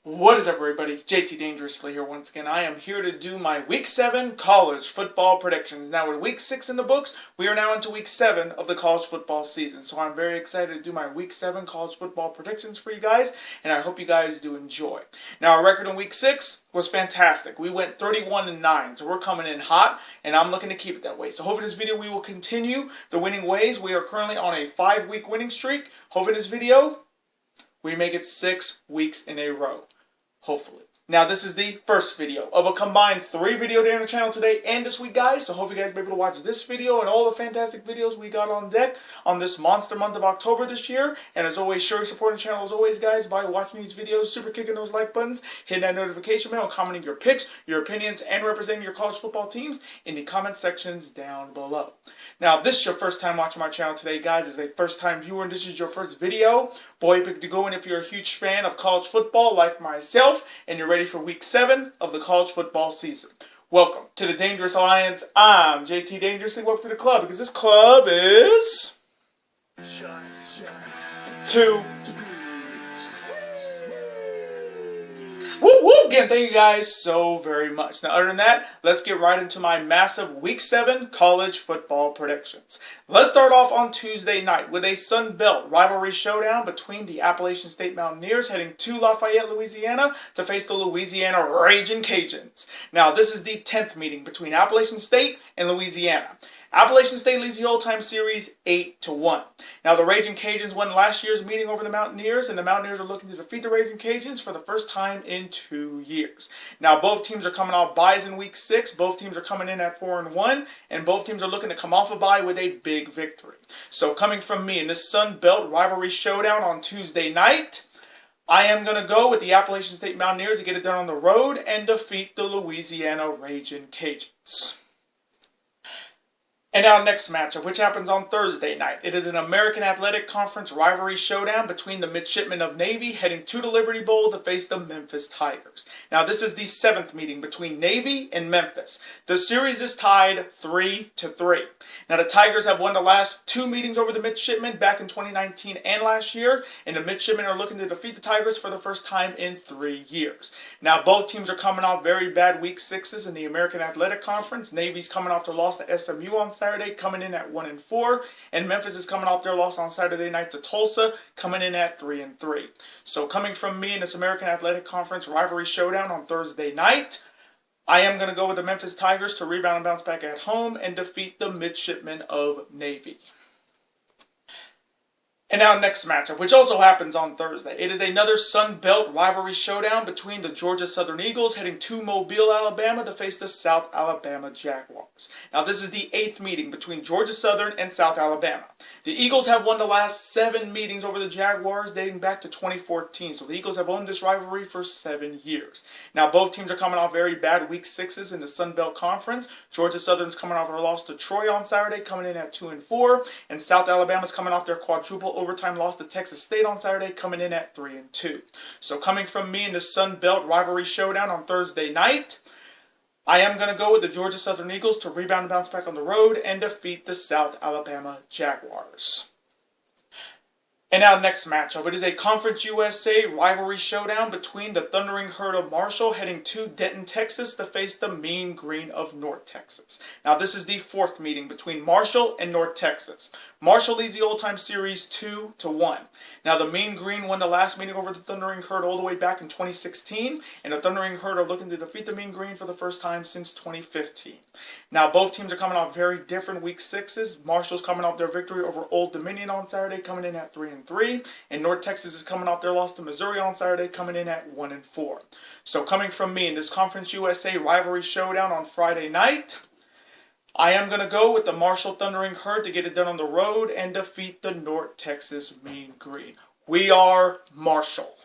What is up, everybody? JT Dangerously here once again. I am here to do my Week 7 college football predictions. Now, with Week 6 in the books, we are now into Week 7 of the college football season. So I'm very excited to do my Week 7 college football predictions for you guys, and I hope you guys do enjoy. Now, our record in Week 6 was fantastic. We went 31-9, so we're coming in hot, and I'm looking to keep it that way. So hopefully this video we will continue the winning ways. We are currently on a 5-week winning streak. Hopefully this video we make it 6 weeks in a row. Hopefully. Now, this is the first video of a combined 3 video day on the channel today and this week, guys. So, hope you guys will be able to watch this video and all the fantastic videos we got on deck on this monster month of October this year. And as always, sure to support the channel as always, guys, by watching these videos, super kicking those like buttons, hitting that notification bell, commenting your picks, your opinions, and representing your college football teams in the comment sections down below. Now, if this is your first time watching my channel today, guys, as a first-time viewer, and this is your first video, boy, pick to go in if you're a huge fan of college football like myself, and you're ready for Week 7 of the college football season. Welcome to the Dangerous Alliance. I'm JT Dangerously. Welcome to the club, because this club is... Two. Woo woo! Again, thank you guys so very much. Now, other than that, let's get right into my massive Week 7 college football predictions. Let's start off on Tuesday night with a Sun Belt rivalry showdown between the Appalachian State Mountaineers heading to Lafayette, Louisiana to face the Louisiana Ragin' Cajuns. Now, this is the 10th meeting between Appalachian State and Louisiana. Appalachian State leads the all-time series 8-1. Now, the Ragin' Cajuns won last year's meeting over the Mountaineers, and the Mountaineers are looking to defeat the Ragin' Cajuns for the first time in 2 years. Now, both teams are coming off byes in Week 6. Both teams are coming in at 4-1, and both teams are looking to come off a bye with a big victory. So, coming from me in this Sun Belt rivalry showdown on Tuesday night, I am going to go with the Appalachian State Mountaineers to get it done on the road and defeat the Louisiana Ragin' Cajuns. And our next matchup, which happens on Thursday night. It is an American Athletic Conference rivalry showdown between the Midshipmen of Navy heading to the Liberty Bowl to face the Memphis Tigers. Now, this is the 7th meeting between Navy and Memphis. The series is tied 3-3. Now, the Tigers have won the last 2 meetings over the Midshipmen back in 2019 and last year, and the Midshipmen are looking to defeat the Tigers for the first time in 3 years. Now, both teams are coming off very bad Week 6s in the American Athletic Conference. Navy's coming off their loss to SMU on Saturday, coming in at 1-4, and Memphis is coming off their loss on Saturday night to Tulsa, coming in at 3-3. So, coming from me in this American Athletic Conference rivalry showdown on Thursday night, I am going to go with the Memphis Tigers to rebound and bounce back at home and defeat the Midshipmen of Navy. And now next matchup, which also happens on Thursday. It is another Sun Belt rivalry showdown between the Georgia Southern Eagles heading to Mobile, Alabama to face the South Alabama Jaguars. Now, this is the 8th meeting between Georgia Southern and South Alabama. The Eagles have won the last 7 meetings over the Jaguars dating back to 2014. So the Eagles have owned this rivalry for 7 years. Now, both teams are coming off very bad Week 6s in the Sun Belt Conference. Georgia Southern's coming off their loss to Troy on Saturday, coming in at 2-4. And South Alabama's coming off their quadruple overtime loss to Texas State on Saturday, coming in at 3-2. So coming from me in the Sun Belt rivalry showdown on Thursday night, I am going to go with the Georgia Southern Eagles to rebound and bounce back on the road and defeat the South Alabama Jaguars. And now next matchup, it is a Conference USA rivalry showdown between the Thundering Herd of Marshall heading to Denton, Texas to face the Mean Green of North Texas. Now, this is the 4th meeting between Marshall and North Texas. Marshall leads the all-time series 2-1. Now, the Mean Green won the last meeting over the Thundering Herd all the way back in 2016, and the Thundering Herd are looking to defeat the Mean Green for the first time since 2015. Now, both teams are coming off very different Week 6s. Marshall's coming off their victory over Old Dominion on Saturday, coming in at 3-3, and North Texas is coming off their loss to Missouri on Saturday, coming in at 1-4. So, coming from me in this Conference USA rivalry showdown on Friday night, I am going to go with the Marshall Thundering Herd to get it done on the road and defeat the North Texas Mean Green. We are Marshall.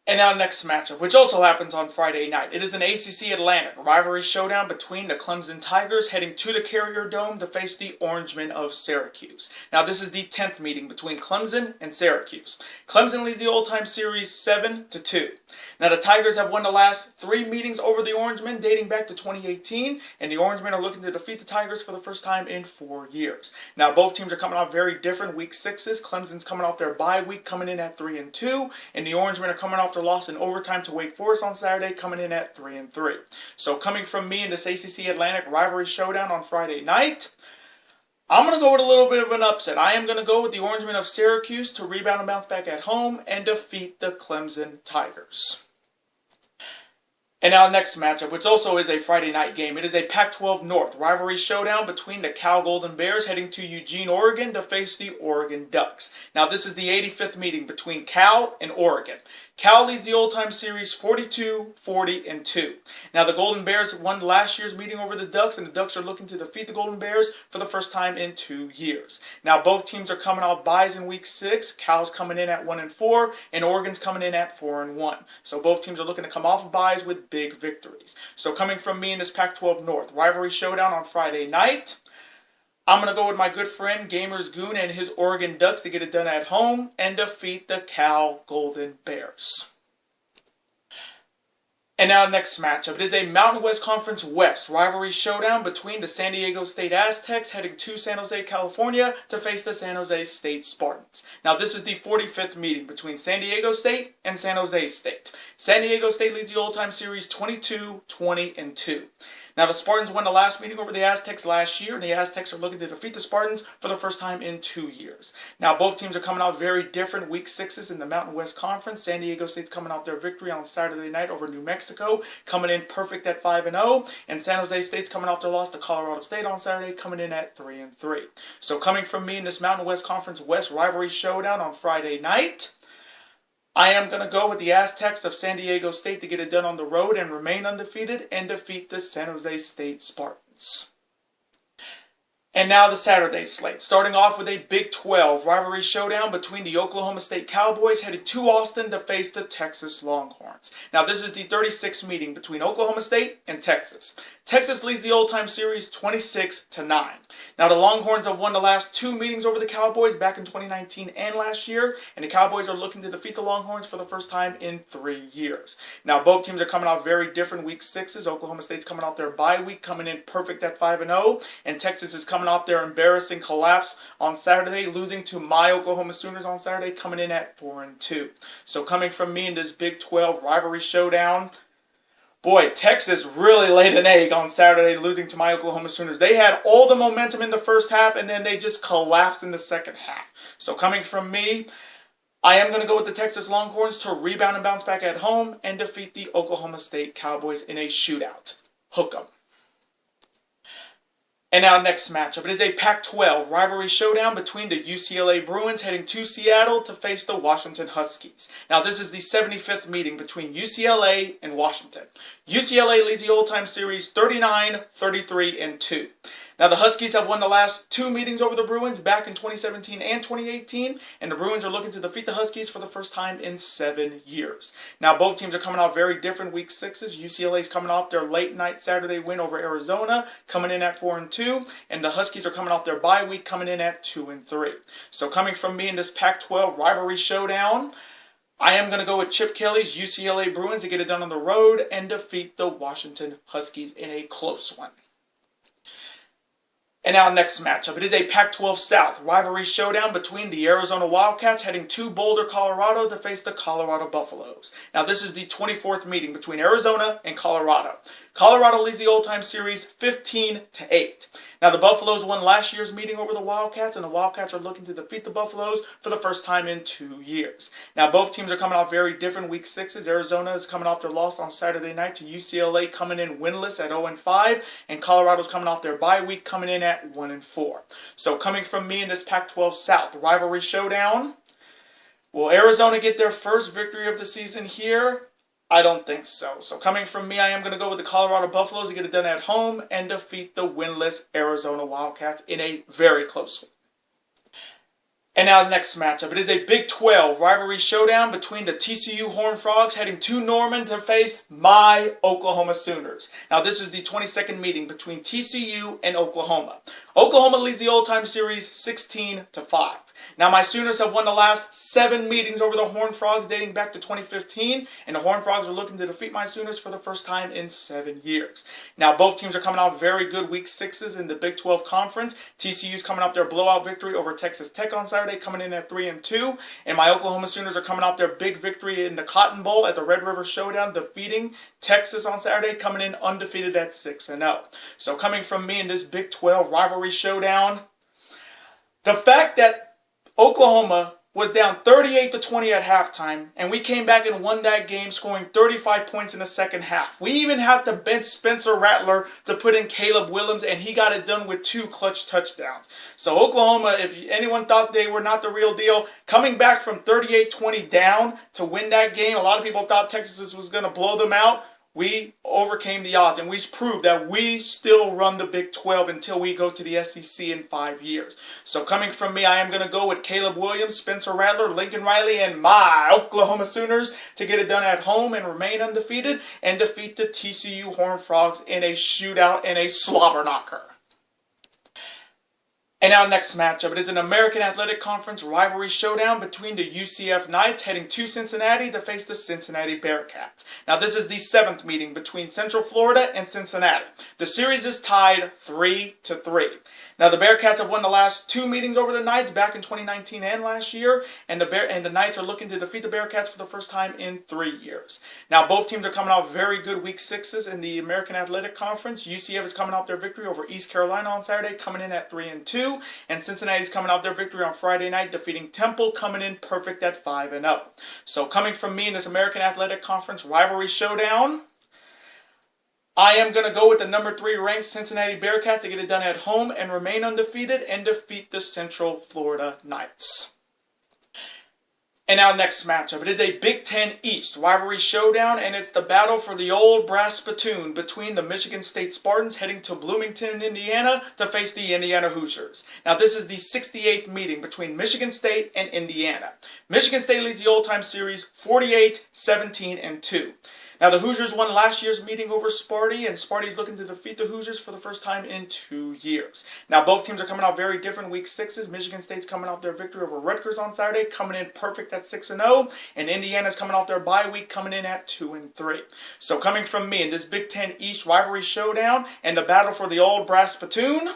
And now next matchup, which also happens on Friday night. It is an ACC Atlantic rivalry showdown between the Clemson Tigers heading to the Carrier Dome to face the Orangemen of Syracuse. Now this is the 10th meeting between Clemson and Syracuse. Clemson leads the old-time series 7-2. Now the Tigers have won the last 3 meetings over the Orangemen dating back to 2018, and the Orangemen are looking to defeat the Tigers for the first time in 4 years. Now both teams are coming off very different week 6s. Clemson's coming off their bye week coming in at 3-2, and the Orangemen are coming off their loss in overtime to Wake Forest on Saturday, coming in at 3-3. So coming from me in this ACC Atlantic rivalry showdown on Friday night, I'm going to go with a little bit of an upset. I am going to go with the Orangemen of Syracuse to rebound and bounce back at home and defeat the Clemson Tigers. And now next matchup, which also is a Friday night game. It is a Pac-12 North rivalry showdown between the Cal Golden Bears heading to Eugene, Oregon to face the Oregon Ducks. Now this is the 85th meeting between Cal and Oregon. Cal leads the old-time series 42-40-2. Now the Golden Bears won last year's meeting over the Ducks, and the Ducks are looking to defeat the Golden Bears for the first time in 2 years. Now both teams are coming off byes in week 6. Cal's coming in at 1-4, and Oregon's coming in at 4-1. So both teams are looking to come off of byes with big victories. So coming from me in this Pac-12 North rivalry showdown on Friday night, I'm going to go with my good friend Gamers Goon and his Oregon Ducks to get it done at home and defeat the Cal Golden Bears. And now next matchup. It is a Mountain West Conference West rivalry showdown between the San Diego State Aztecs heading to San Jose, California to face the San Jose State Spartans. Now this is the 45th meeting between San Diego State and San Jose State. San Diego State leads the old-time series 22-20-2. Now, the Spartans won the last meeting over the Aztecs last year, and the Aztecs are looking to defeat the Spartans for the first time in 2 years. Now, both teams are coming out very different week 6s in the Mountain West Conference. San Diego State's coming out their victory on Saturday night over New Mexico, coming in perfect at 5-0, and San Jose State's coming off their loss to Colorado State on Saturday, coming in at 3-3. So, coming from me in this Mountain West Conference West rivalry showdown on Friday night, I am going to go with the Aztecs of San Diego State to get it done on the road and remain undefeated and defeat the San Jose State Spartans. And now the Saturday slate, starting off with a Big 12 rivalry showdown between the Oklahoma State Cowboys heading to Austin to face the Texas Longhorns. Now this is the 36th meeting between Oklahoma State and Texas. Texas leads the old-time series 26-9. Now the Longhorns have won the last 2 meetings over the Cowboys back in 2019 and last year, and the Cowboys are looking to defeat the Longhorns for the first time in 3 years. Now both teams are coming out very different week 6s. Oklahoma State's coming off their bye week, coming in perfect at 5-0, and Texas is coming off their embarrassing collapse on Saturday, losing to my Oklahoma Sooners on Saturday, coming in at 4-2. So coming from me in this Big 12 rivalry showdown, boy, Texas really laid an egg on Saturday, losing to my Oklahoma Sooners. They had all the momentum in the first half, and then they just collapsed in the second half. So coming from me, I am going to go with the Texas Longhorns to rebound and bounce back at home and defeat the Oklahoma State Cowboys in a shootout. Hook 'em. And now next matchup. It is a Pac-12 rivalry showdown between the UCLA Bruins heading to Seattle to face the Washington Huskies. Now this is the 75th meeting between UCLA and Washington. UCLA leads the old-time series 39-33-2. Now the Huskies have won the last 2 meetings over the Bruins back in 2017 and 2018, and the Bruins are looking to defeat the Huskies for the first time in 7 years. Now both teams are coming off very different week 6s. UCLA's coming off their late night Saturday win over Arizona, coming in at 4-2, and the Huskies are coming off their bye week, coming in at 2-3. So coming from me in this Pac-12 rivalry showdown, I am going to go with Chip Kelly's UCLA Bruins to get it done on the road and defeat the Washington Huskies in a close one. And now next matchup. It is a Pac-12 South rivalry showdown between the Arizona Wildcats heading to Boulder, Colorado to face the Colorado Buffaloes. Now this is the 24th meeting between Arizona and Colorado. Colorado leads the old-time series 15-8. Now the Buffaloes won last year's meeting over the Wildcats, and the Wildcats are looking to defeat the Buffaloes for the first time in 2 years. Now both teams are coming off very different week 6s. Arizona is coming off their loss on Saturday night to UCLA, coming in winless at 0-5, and Colorado's coming off their bye week, coming in at 1-4. So coming from me in this Pac-12 South rivalry showdown, will Arizona get their first victory of the season here? I don't think so. So coming from me, I am going to go with the Colorado Buffaloes to get it done at home and defeat the winless Arizona Wildcats in a very close one. And now the next matchup. It is a Big 12 rivalry showdown between the TCU Horned Frogs heading to Norman to face my Oklahoma Sooners. Now this is the 22nd meeting between TCU and Oklahoma. Oklahoma leads the all-time series 16-5. Now my Sooners have won the last 7 meetings over the Horned Frogs dating back to 2015, and the Horned Frogs are looking to defeat my Sooners for the first time in 7 years. Now both teams are coming off very good Week 6s in the Big 12 Conference. TCU's coming off their blowout victory over Texas Tech on Saturday, coming in at 3-2, and my Oklahoma Sooners are coming off their big victory in the Cotton Bowl at the Red River Showdown, defeating Texas on Saturday, coming in undefeated at 6-0. So coming from me in this Big 12 rivalry showdown, the fact that Oklahoma was down 38-20 at halftime, and we came back and won that game, scoring 35 points in the second half. We even had to bench Spencer Rattler to put in Caleb Williams, and he got it done with 2 clutch touchdowns. So Oklahoma, if anyone thought they were not the real deal, coming back from 38-20 down to win that game, a lot of people thought Texas was going to blow them out. We overcame the odds, and we proved that we still run the Big 12 until we go to the SEC in 5 years. So coming from me, I am going to go with Caleb Williams, Spencer Rattler, Lincoln Riley, and my Oklahoma Sooners to get it done at home and remain undefeated and defeat the TCU Horned Frogs in a shootout and a slobber knocker. And now next matchup, it is an American Athletic Conference rivalry showdown between the UCF Knights heading to Cincinnati to face the Cincinnati Bearcats. Now this is the 7th meeting between Central Florida and Cincinnati. The series is tied 3-3. Now the Bearcats have won the last 2 meetings over the Knights back in 2019 and last year, and the Knights are looking to defeat the Bearcats for the first time in 3 years. Now both teams are coming off very good Week 6s in the American Athletic Conference. UCF is coming off their victory over East Carolina on Saturday, coming in at 3-2. And Cincinnati's coming off their victory on Friday night, defeating Temple, coming in perfect at 5-0. So coming from me in this American Athletic Conference rivalry showdown, I am going to go with the number 3 ranked Cincinnati Bearcats to get it done at home and remain undefeated and defeat the Central Florida Knights. And now next matchup, it is a Big 10 East rivalry showdown, and it's the battle for the old brass spittoon between the Michigan State Spartans heading to Bloomington, Indiana to face the Indiana Hoosiers. Now this is the 68th meeting between Michigan State and Indiana. Michigan State leads the all-time series 48-17-2. Now the Hoosiers won last year's meeting over Sparty, and Sparty is looking to defeat the Hoosiers for the first time in 2 years. Now both teams are coming off very different Week 6s. Michigan State's coming off their victory over Rutgers on Saturday, coming in perfect at 6-0, and Indiana's coming off their bye week, coming in at 2-3. So coming from me in this Big 10 East rivalry showdown and the battle for the old brass spittoon,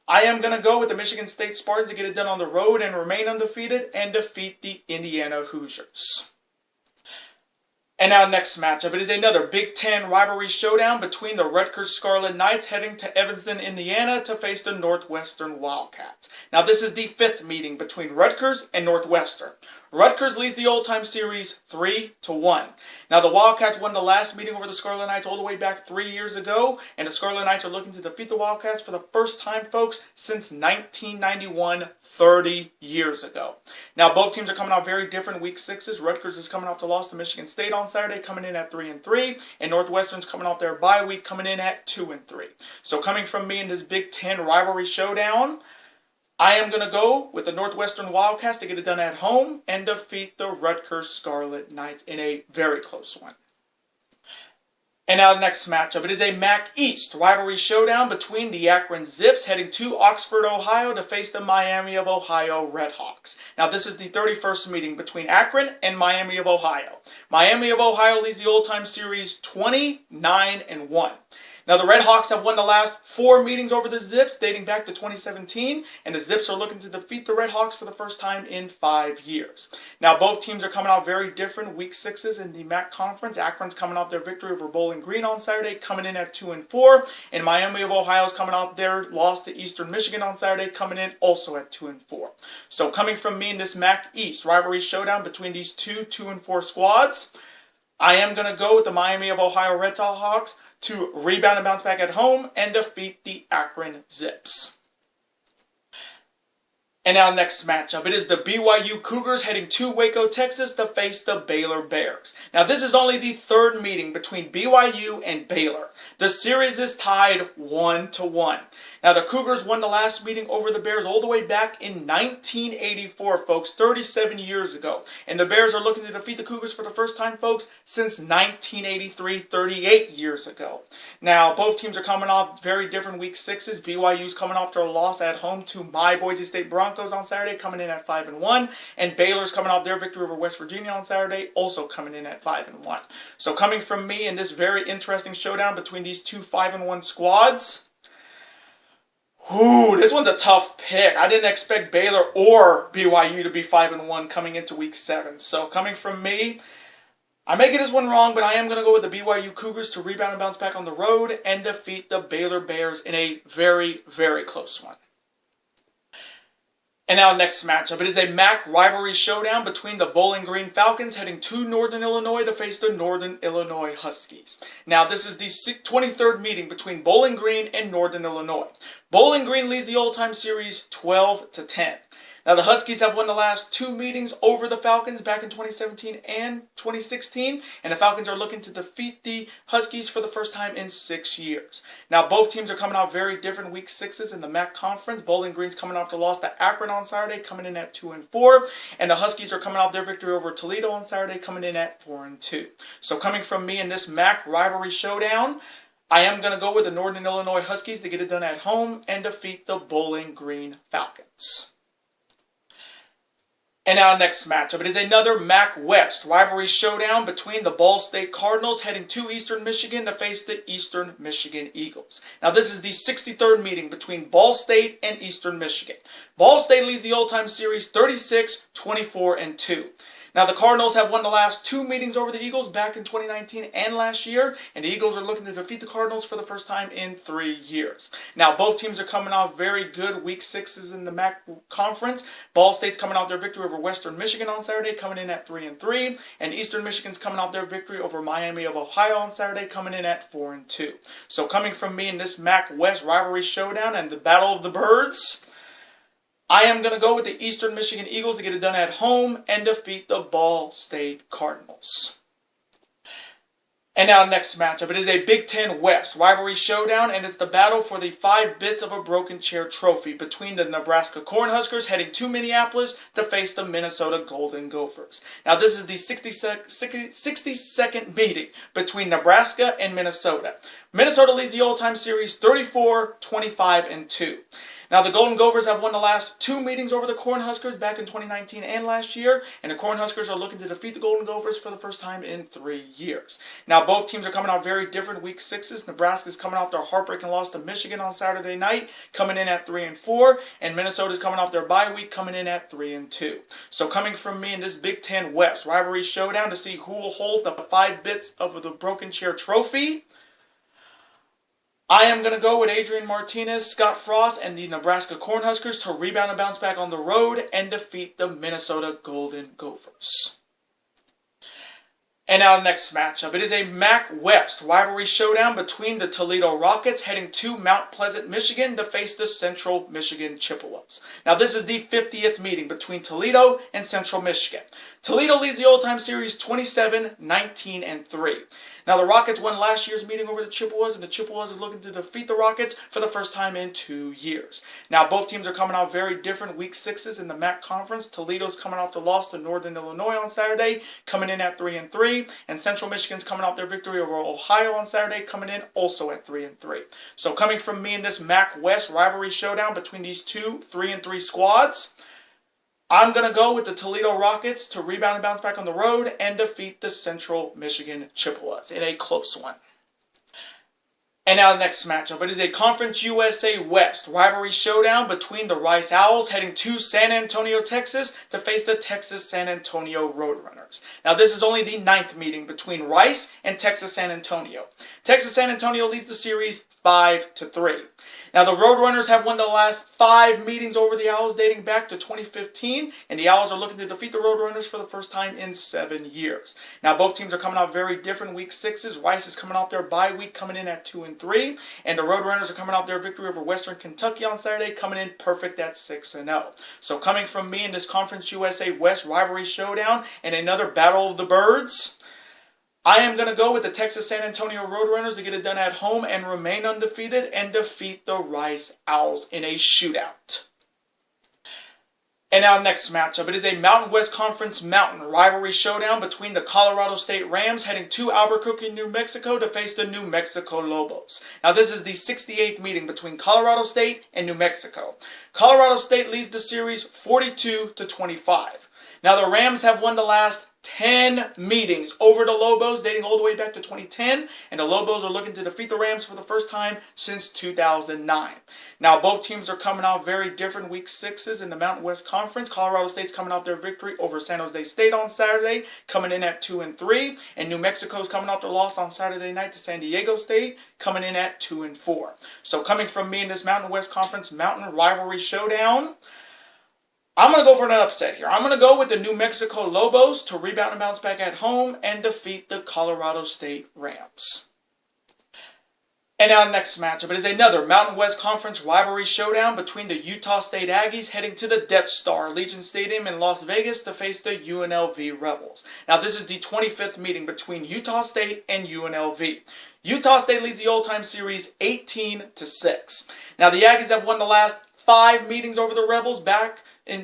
I am going to go with the Michigan State Spartans to get it done on the road and remain undefeated and defeat the Indiana Hoosiers. And now next matchup, it is another Big 10 rivalry showdown between the Rutgers Scarlet Knights heading to Evanston, Indiana to face the Northwestern Wildcats. Now this is the 5th meeting between Rutgers and Northwestern. Rutgers leads the all-time series 3-1. Now the Wildcats won the last meeting over the Scarlet Knights all the way back 3 years ago, and the Scarlet Knights are looking to defeat the Wildcats for the first time, folks, since 1991, 30 years ago. Now both teams are coming off very different Week 6s. Rutgers is coming off the loss to Michigan State on Saturday, coming in at 3-3, and Northwestern's coming off their bye week, coming in at 2-3. So coming from me in this Big 10 rivalry showdown, I am going to go with the Northwestern Wildcats to get it done at home and defeat the Rutgers Scarlet Knights in a very close one. And now the next matchup, it is a MAC East rivalry showdown between the Akron Zips heading to Oxford, Ohio to face the Miami of Ohio Redhawks. Now this is the 31st meeting between Akron and Miami of Ohio. Miami of Ohio leads the all-time series 29-1. Now the Redhawks have won the last 4 meetings over the Zips dating back to 2017, and the Zips are looking to defeat the Redhawks for the first time in 5 years. Now both teams are coming out very different Week 6s in the MAC Conference. Akron's coming off their victory over Bowling Green on Saturday, coming in at 2-4, and Miami of Ohio is coming off their loss to Eastern Michigan on Saturday, coming in also at 2-4. So coming from me in this MAC East rivalry showdown between these 2-4 squads, I am going to go with the Miami of Ohio Redhawks to rebound and bounce back at home and defeat the Akron Zips. And now next matchup, it is the BYU Cougars heading to Waco, Texas to face the Baylor Bears. Now this is only the 3rd meeting between BYU and Baylor. The series is tied 1-1. Now, the Cougars won the last meeting over the Bears all the way back in 1984, folks, 37 years ago. And the Bears are looking to defeat the Cougars for the first time, folks, since 1983, 38 years ago. Now, both teams are coming off very different Week 6s. BYU's coming off their loss at home to my Boise State Broncos on Saturday, coming in at 5-1. And Baylor's coming off their victory over West Virginia on Saturday, also coming in at 5-1. So coming from me in this very interesting showdown between these two 5-1 squads, this one's a tough pick. I didn't expect Baylor or BYU to be 5-1 coming into Week 7. So coming from me, I may get this one wrong, but I am going to go with the BYU Cougars to rebound and bounce back on the road and defeat the Baylor Bears in a very, very close one. And now next matchup. It is a MAC rivalry showdown between the Bowling Green Falcons heading to Northern Illinois to face the Northern Illinois Huskies. Now this is the 23rd meeting between Bowling Green and Northern Illinois. Bowling Green leads the all-time series 12-10. Now the Huskies have won the last two meetings over the Falcons back in 2017 and 2016. And the Falcons are looking to defeat the Huskies for the first time in 6 years. Now both teams are coming off very different Week 6s in the MAC Conference. Bowling Green's coming off the loss to Akron on Saturday, coming in at 2-4. And the Huskies are coming off their victory over Toledo on Saturday, coming in at 4-2. So coming from me in this MAC rivalry showdown, I am going to go with the Northern Illinois Huskies to get it done at home and defeat the Bowling Green Falcons. And now next matchup. It is another MAC West rivalry showdown between the Ball State Cardinals heading to Eastern Michigan to face the Eastern Michigan Eagles. Now this is the 63rd meeting between Ball State and Eastern Michigan. Ball State leads the all-time series 36-24-2. Now the Cardinals have won the last two meetings over the Eagles back in 2019 and last year, and the Eagles are looking to defeat the Cardinals for the first time in 3 years. Now both teams are coming off very good Week 6s in the MAC Conference. Ball State's coming off their victory over Western Michigan on Saturday, coming in at 3-3, and Eastern Michigan's coming off their victory over Miami of Ohio on Saturday, coming in at 4-2. So coming from me in this MAC West rivalry showdown and the Battle of the Birds, I am going to go with the Eastern Michigan Eagles to get it done at home and defeat the Ball State Cardinals. And now next matchup. It is a Big Ten West rivalry showdown, and it's the battle for the 5 bits of a broken chair trophy between the Nebraska Cornhuskers heading to Minneapolis to face the Minnesota Golden Gophers. Now this is the 62nd meeting between Nebraska and Minnesota. Minnesota leads the all-time series 34-25-2. Now, the Golden Gophers have won the last two meetings over the Cornhuskers back in 2019 and last year, and the Cornhuskers are looking to defeat the Golden Gophers for the first time in 3 years. Now, both teams are coming off very different Week 6s. Nebraska's coming off their heartbreaking loss to Michigan on Saturday night, coming in at 3-4, and Minnesota's coming off their bye week, coming in at 3-2. So, coming from me in this Big Ten West rivalry showdown to see who will hold the 5 bits of the broken chair trophy, I am going to go with Adrian Martinez, Scott Frost, and the Nebraska Cornhuskers to rebound and bounce back on the road and defeat the Minnesota Golden Gophers. And now the next matchup. It is a MAC West rivalry showdown between the Toledo Rockets heading to Mount Pleasant, Michigan to face the Central Michigan Chippewas. Now this is the 50th meeting between Toledo and Central Michigan. Toledo leads the all-time series 27-19-3. Now the Rockets won last year's meeting over the Chippewas, and the Chippewas are looking to defeat the Rockets for the first time in 2 years. Now both teams are coming off very different Week 6s in the MAC Conference. Toledo's coming off the loss to Northern Illinois on Saturday, coming in at 3-3, and Central Michigan's coming off their victory over Ohio on Saturday, coming in also at 3-3. So coming from me in this MAC West rivalry showdown between these two 3-3 squads, I'm going to go with the Toledo Rockets to rebound and bounce back on the road and defeat the Central Michigan Chippewas in a close one. And now the next matchup. It is a Conference USA West rivalry showdown between the Rice Owls heading to San Antonio, Texas to face the Texas San Antonio Roadrunners. Now this is only the 9th meeting between Rice and Texas San Antonio. Texas San Antonio leads the series 5-3. Now the Roadrunners have won the last 5 meetings over the Owls dating back to 2015, and the Owls are looking to defeat the Roadrunners for the first time in 7 years. Now both teams are coming off very different Week 6s. Rice is coming off their bye week, coming in at 2-3, and the Roadrunners are coming off their victory over Western Kentucky on Saturday, coming in perfect at 6-0. So coming from me in this Conference USA West rivalry showdown and another Battle of the Birds, I am going to go with the Texas San Antonio Roadrunners to get it done at home and remain undefeated and defeat the Rice Owls in a shootout. And our next matchup, it is a Mountain West Conference Mountain rivalry showdown between the Colorado State Rams heading to Albuquerque, New Mexico to face the New Mexico Lobos. Now this is the 68th meeting between Colorado State and New Mexico. Colorado State leads the series 42-25. Now the Rams have won the last 10 meetings over the Lobos dating all the way back to 2010, and the Lobos are looking to defeat the Rams for the first time since 2009. Now both teams are coming out very different week 6s in the Mountain West Conference. Colorado State's coming out their victory over San Jose State on Saturday, coming in at 2-3, and New Mexico's coming off their loss on Saturday night to San Diego State, coming in at 2-4. So coming from me in this Mountain West Conference Mountain rivalry showdown, I'm going to go for an upset here. I'm going to go with the New Mexico Lobos to rebound and bounce back at home and defeat the Colorado State Rams. And our next matchup, it is another Mountain West Conference rivalry showdown between the Utah State Aggies heading to the Death Star Allegiant Stadium in Las Vegas to face the UNLV Rebels. Now this is the 25th meeting between Utah State and UNLV. Utah State leads the all-time series 18-6. Now the Aggies have won the last 5 meetings over the Rebels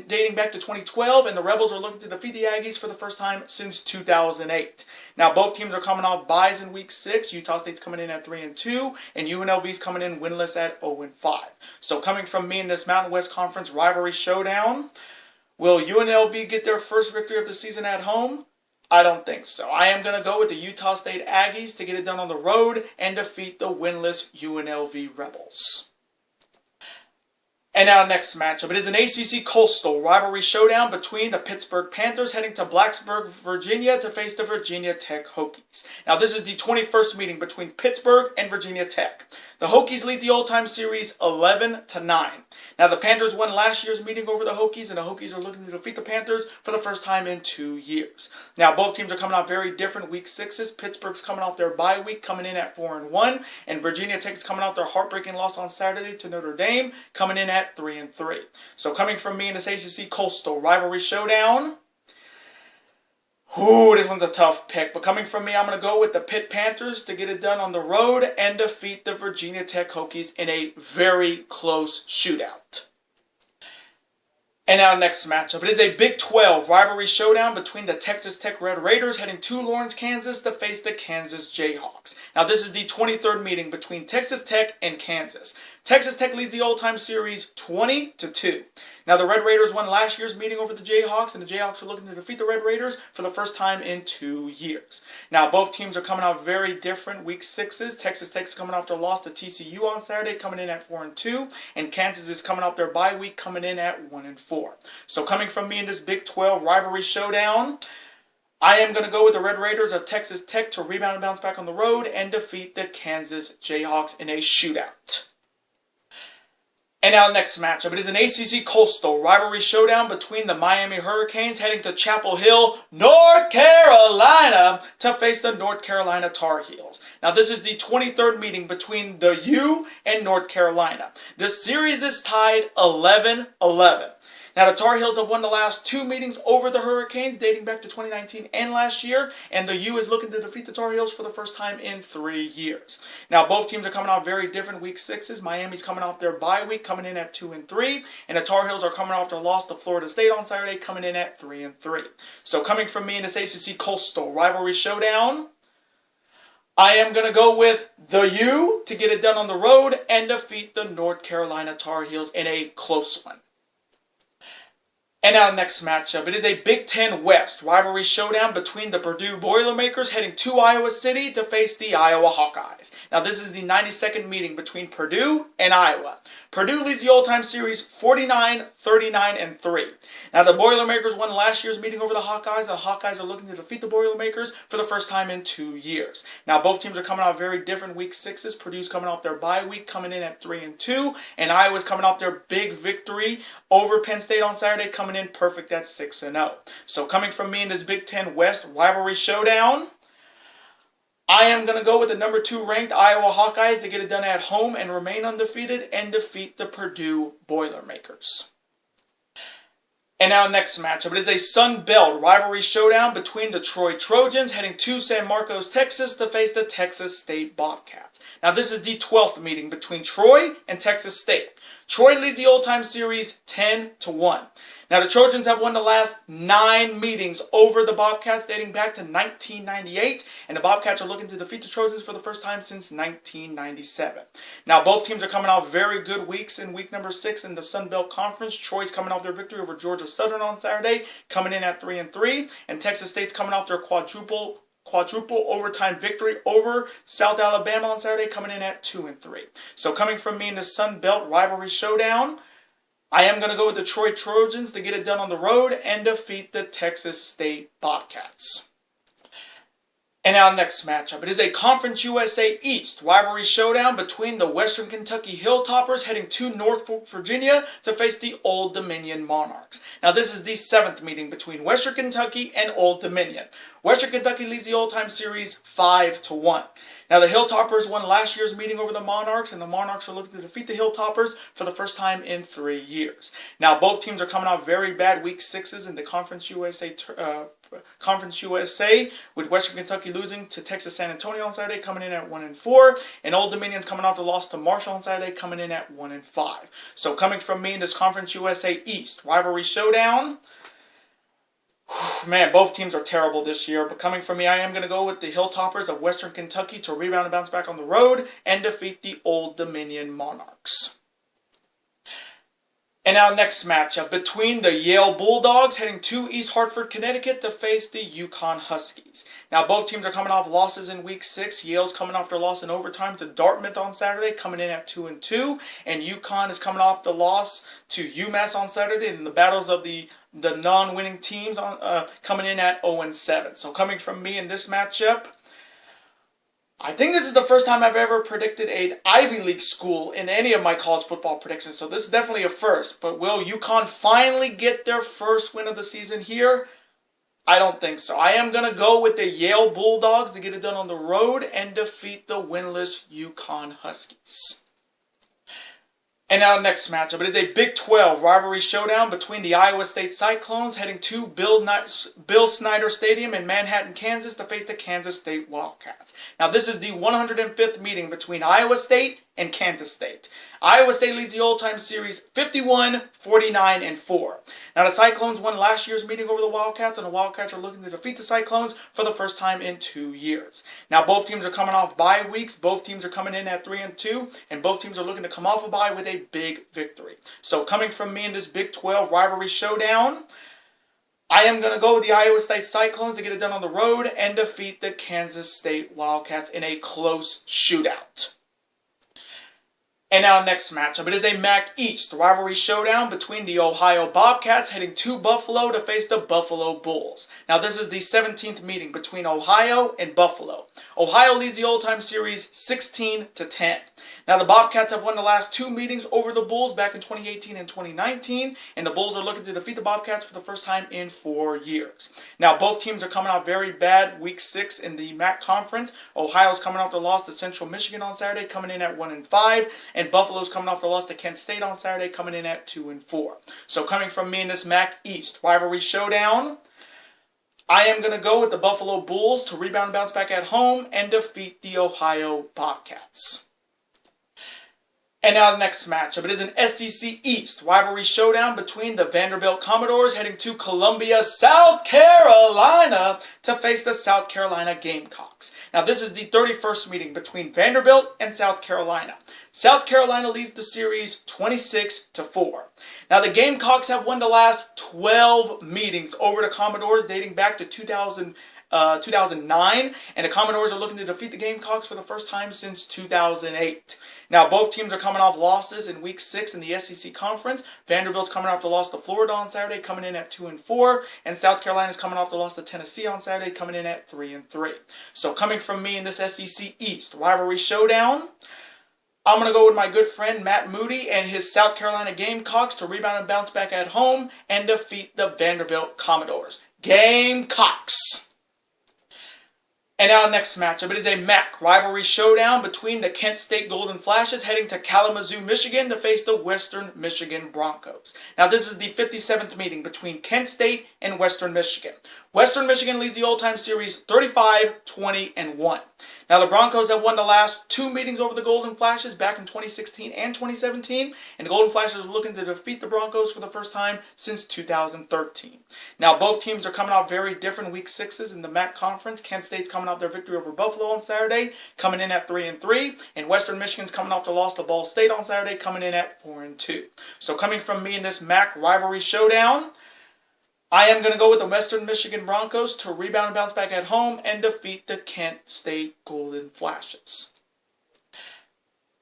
dating back to 2012, and the Rebels are looking to defeat the Aggies for the first time since 2008. Now both teams are coming off byes in week 6. Utah State's coming in at 3-2, and UNLV's coming in winless at 0-5. So coming from me in this Mountain West Conference rivalry showdown, will UNLV get their first victory of the season at home? I don't think so. I am going to go with the Utah State Aggies to get it done on the road and defeat the winless UNLV Rebels. And our next matchup, it is an ACC Coastal rivalry showdown between the Pittsburgh Panthers heading to Blacksburg, Virginia to face the Virginia Tech Hokies. Now this is the 21st meeting between Pittsburgh and Virginia Tech. The Hokies lead the all-time series 11-9. Now the Panthers won last year's meeting over the Hokies, and the Hokies are looking to defeat the Panthers for the first time in 2 years. Now both teams are coming out very different week 6s. Pittsburgh's coming off their bye week, coming in at 4-1, and Virginia Tech's coming out their heartbreaking loss on Saturday to Notre Dame, coming in at 3-3. So coming from me in this ACC Coastal rivalry showdown, this one's a tough pick, but coming from me, I'm going to go with the Pitt Panthers to get it done on the road and defeat the Virginia Tech Hokies in a very close shootout. And our next matchup, it is a Big 12 rivalry showdown between the Texas Tech Red Raiders heading to Lawrence, Kansas to face the Kansas Jayhawks. Now this is the 23rd meeting between Texas Tech and Kansas. Texas Tech leads the all-time series 20-2. Now the Red Raiders won last year's meeting over the Jayhawks, and the Jayhawks are looking to defeat the Red Raiders for the first time in 2 years. Now both teams are coming out very different week 6s. Texas Tech's coming off their loss to TCU on Saturday, coming in at 4-2, and Kansas is coming off their bye week, coming in at 1-4. So coming from me in this Big 12 rivalry showdown, I am going to go with the Red Raiders of Texas Tech to rebound and bounce back on the road and defeat the Kansas Jayhawks in a shootout. And our next matchup, it is an ACC Coastal rivalry showdown between the Miami Hurricanes heading to Chapel Hill, North Carolina to face the North Carolina Tar Heels. Now this is the 23rd meeting between the U and North Carolina. The series is tied 11-11. Now, the Tar Heels have won the last 2 meetings over the Hurricanes, dating back to 2019 and last year, and the U is looking to defeat the Tar Heels for the first time in 3 years. Now, both teams are coming out very different week 6s. Miami's coming off their bye week, coming in at 2-3, and the Tar Heels are coming off their loss to Florida State on Saturday, coming in at 3-3. So, coming from me in this ACC Coastal rivalry showdown, I am going to go with the U to get it done on the road and defeat the North Carolina Tar Heels in a close one. And our next matchup, it is a Big 10 West rivalry showdown between the Purdue Boilermakers heading to Iowa City to face the Iowa Hawkeyes. Now this is the 92nd meeting between Purdue and Iowa. Purdue leads the all-time series 49-39-3. Now the Boilermakers won last year's meeting over the Hawkeyes. The Hawkeyes are looking to defeat the Boilermakers for the first time in 2 years. Now both teams are coming out very different week 6s. Purdue's coming off their bye week, coming in at 3-2, and Iowa's coming off their big victory over Penn State on Saturday, coming in perfect at 6-0. So coming from me in this Big 10 West rivalry showdown, I am going to go with the number 2 ranked Iowa Hawkeyes to get it done at home and remain undefeated and defeat the Purdue Boilermakers. And now next matchup, it is a Sun Belt rivalry showdown between the Troy Trojans heading to San Marcos, Texas to face the Texas State Bobcats. Now this is the 12th meeting between Troy and Texas State. Troy leads the old-time series 10-1. Now the Trojans have won the last 9 meetings over the Bobcats dating back to 1998, and the Bobcats are looking to defeat the Trojans for the first time since 1997. Now both teams are coming off very good weeks in week number 6 in the Sun Belt Conference. Troy's coming off their victory over Georgia Southern on Saturday, coming in at 3-3, and Texas State's coming off their quadruple overtime victory over South Alabama on Saturday, coming in at 2-3. So coming from me in the Sun Belt rivalry showdown, I am going to go with the Troy Trojans to get it done on the road and defeat the Texas State Bobcats. And now next matchup, it is a Conference USA East rivalry showdown between the Western Kentucky Hilltoppers heading to Norfolk, Virginia to face the Old Dominion Monarchs. Now this is the 7th meeting between Western Kentucky and Old Dominion. Western Kentucky leads the old-time series 5-1. Now the Hilltoppers won last year's meeting over the Monarchs, and the Monarchs are looking to defeat the Hilltoppers for the first time in 3 years. Now both teams are coming off very bad Week 6s in the Conference USA, with Western Kentucky losing to Texas San Antonio on Saturday, coming in at 1-4, and Old Dominion's coming off the loss to Marshall on Saturday, coming in at 1-5. So coming from me in this Conference USA East rivalry showdown, man, both teams are terrible this year, but coming from me, I am going to go with the Hilltoppers of Western Kentucky to rebound and bounce back on the road and defeat the Old Dominion Monarchs. And now next matchup between the Yale Bulldogs heading to East Hartford, Connecticut to face the UConn Huskies. Now both teams are coming off losses in Week 6. Yale's coming off their loss in overtime to Dartmouth on Saturday, coming in at 2-2. And UConn is coming off the loss to UMass on Saturday in the battles of the non-winning teams coming in at 0-7. So coming from me in this matchup, I think this is the first time I've ever predicted an Ivy League school in any of my college football predictions, so this is definitely a first. But will UConn finally get their first win of the season here? I don't think so. I am going to go with the Yale Bulldogs to get it done on the road and defeat the winless UConn Huskies. And now next matchup, it is a Big 12 rivalry showdown between the Iowa State Cyclones heading to Bill Snyder Stadium in Manhattan, Kansas to face the Kansas State Wildcats. Now this is the 105th meeting between Iowa State and Kansas State. Iowa State leads the old-time series 51-49-4. Now the Cyclones won last year's meeting over the Wildcats, and the Wildcats are looking to defeat the Cyclones for the first time in 2 years. Now both teams are coming off bye weeks. Both teams are coming in at 3-2, and both teams are looking to come off a bye with a big victory. So coming from me in this Big 12 rivalry showdown, I am going to go with the Iowa State Cyclones to get it done on the road and defeat the Kansas State Wildcats in a close shootout. And now next matchup, it is a MAC East rivalry showdown between the Ohio Bobcats heading to Buffalo to face the Buffalo Bulls. Now this is the 17th meeting between Ohio and Buffalo. Ohio leads the old-time series 16-10. Now the Bobcats have won the last 2 meetings over the Bulls back in 2018 and 2019, and the Bulls are looking to defeat the Bobcats for the first time in 4 years. Now both teams are coming off very bad Week 6 in the MAC Conference. Ohio's coming off the loss to Central Michigan on Saturday, coming in at 1-5, and Buffalo's coming off the loss to Kent State on Saturday, coming in at 2-4. So coming from me in this MAC East rivalry showdown, I am going to go with the Buffalo Bulls to rebound and bounce back at home and defeat the Ohio Bobcats. And now the next matchup, it is an SEC East rivalry showdown between the Vanderbilt Commodores heading to Columbia, South Carolina to face the South Carolina Gamecocks. Now this is the 31st meeting between Vanderbilt and South Carolina. South Carolina leads the series 26-4. Now the Gamecocks have won the last 12 meetings over the Commodores dating back to 2009, and the Commodores are looking to defeat the Gamecocks for the first time since 2008. Now both teams are coming off losses in Week 6 in the SEC Conference. Vanderbilt's coming off the loss to Florida on Saturday, coming in at 2-4, and South Carolina's coming off the loss to Tennessee on Saturday, coming in at 3-3. So coming from me in this SEC East rivalry showdown, I'm going to go with my good friend Matt Moody and his South Carolina Gamecocks to rebound and bounce back at home and defeat the Vanderbilt Commodores. Gamecocks! And our next matchup, it is a MAC rivalry showdown between the Kent State Golden Flashes heading to Kalamazoo, Michigan to face the Western Michigan Broncos. Now this is the 57th meeting between Kent State and Western Michigan. Western Michigan leads the all-time series 35-20-1. Now the Broncos have won the last two meetings over the Golden Flashes back in 2016 and 2017, and the Golden Flashes are looking to defeat the Broncos for the first time since 2013. Now both teams are coming off very different week sixes in the MAC conference. Kent State's coming off their victory over Buffalo on Saturday, coming in at 3-3, and Western Michigan's coming off the loss to Ball State on Saturday, coming in at 4-2. So coming from me in this MAC rivalry showdown, I am going to go with the Western Michigan Broncos to rebound and bounce back at home and defeat the Kent State Golden Flashes.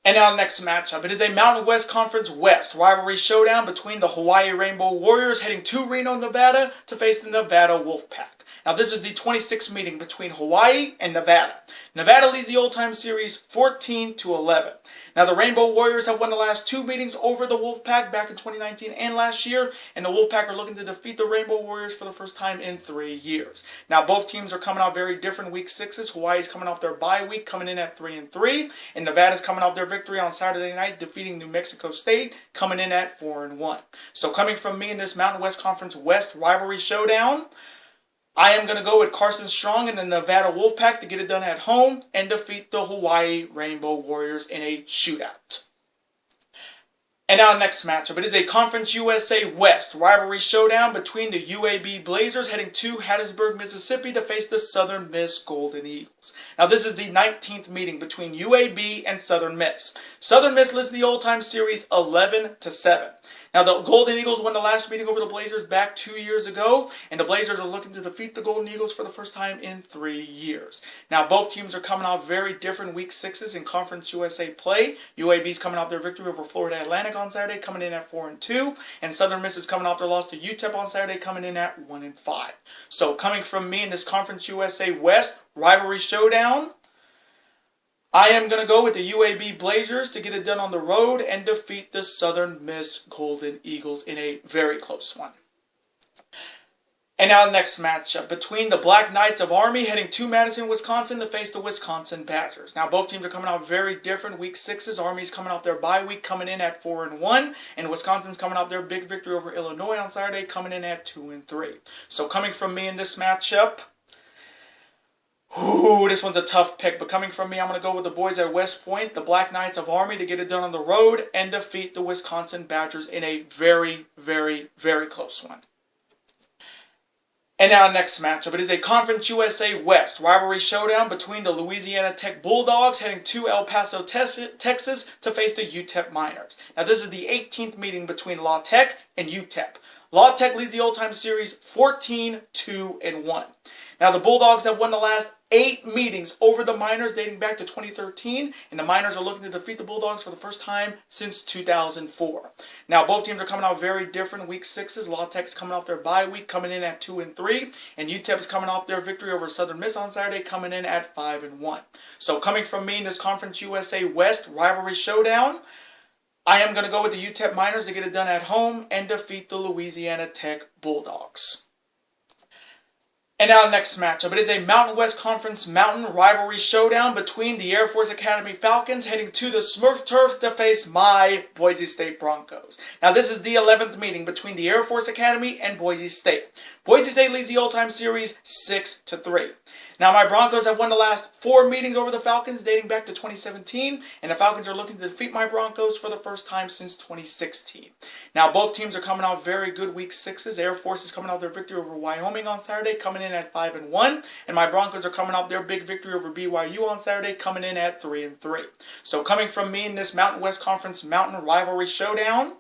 And now next matchup, it is a Mountain West Conference West rivalry showdown between the Hawaii Rainbow Warriors heading to Reno, Nevada to face the Nevada Wolfpack. Now this is the 26th meeting between Hawaii and Nevada. Nevada leads the all-time series 14-11. Now the Rainbow Warriors have won the last two meetings over the Wolfpack back in 2019 and last year, and the Wolfpack are looking to defeat the Rainbow Warriors for the first time in 3 years. Now both teams are coming off very different week sixes. Hawaii's coming off their bye week, coming in at 3-3, and Nevada's coming off their victory on Saturday night, defeating New Mexico State, coming in at 4-1. So coming from me in this Mountain West Conference West rivalry showdown, I am going to go with Carson Strong and the Nevada Wolfpack to get it done at home and defeat the Hawaii Rainbow Warriors in a shootout. And our next matchup, it is a Conference USA West rivalry showdown between the UAB Blazers heading to Hattiesburg, Mississippi to face the Southern Miss Golden Eagles. Now this is the 19th meeting between UAB and Southern Miss. Southern Miss leads the all-time series 11-7. Now, the Golden Eagles won the last meeting over the Blazers back 2 years ago, and the Blazers are looking to defeat the Golden Eagles for the first time in 3 years. Now, both teams are coming off very different week sixes in Conference USA play. UAB's coming off their victory over Florida Atlantic on Saturday, coming in at 4-2, and Southern Miss is coming off their loss to UTEP on Saturday, coming in at 1-5. So, coming from me in this Conference USA West rivalry showdown, I am going to go with the UAB Blazers to get it done on the road and defeat the Southern Miss Golden Eagles in a very close one. And now the next matchup between the Black Knights of Army heading to Madison, Wisconsin to face the Wisconsin Badgers. Now both teams are coming out very different week sixes. Army's coming out their bye week, coming in at 4-1, and Wisconsin's coming out their big victory over Illinois on Saturday, coming in at 2-3. So coming from me in this matchup, ooh, this one's a tough pick, but coming from me, I'm going to go with the boys at West Point, the Black Knights of Army, to get it done on the road and defeat the Wisconsin Badgers in a very, very, very close one. And now next matchup, it is a Conference USA West rivalry showdown between the Louisiana Tech Bulldogs heading to El Paso, Texas to face the UTEP Miners. Now this is the 18th meeting between La Tech and UTEP. La Tech leads the all-time series 14-2-1. Now the Bulldogs have won the last 8 meetings over the Miners dating back to 2013, and the Miners are looking to defeat the Bulldogs for the first time since 2004. Now both teams are coming out very different week sixes. La Tech's coming off their bye week, coming in at 2-3, and UTEP's coming off their victory over Southern Miss on Saturday, coming in at 5-1. So coming from me in this Conference USA West rivalry showdown, I am going to go with the UTEP Miners to get it done at home and defeat the Louisiana Tech Bulldogs. And now next matchup, it is a Mountain West Conference Mountain rivalry showdown between the Air Force Academy Falcons heading to the Smurf Turf to face my Boise State Broncos. Now this is the 11th meeting between the Air Force Academy and Boise State. Boise State leads the all-time series 6-3. Now my Broncos have won the last 4 meetings over the Falcons dating back to 2017, and the Falcons are looking to defeat my Broncos for the first time since 2016. Now both teams are coming out very good week sixes. Air Force is coming out their victory over Wyoming on Saturday, coming in at 5-1, and my Broncos are coming out their big victory over BYU on Saturday, coming in at 3-3. So coming from me in this Mountain West Conference Mountain rivalry showdown,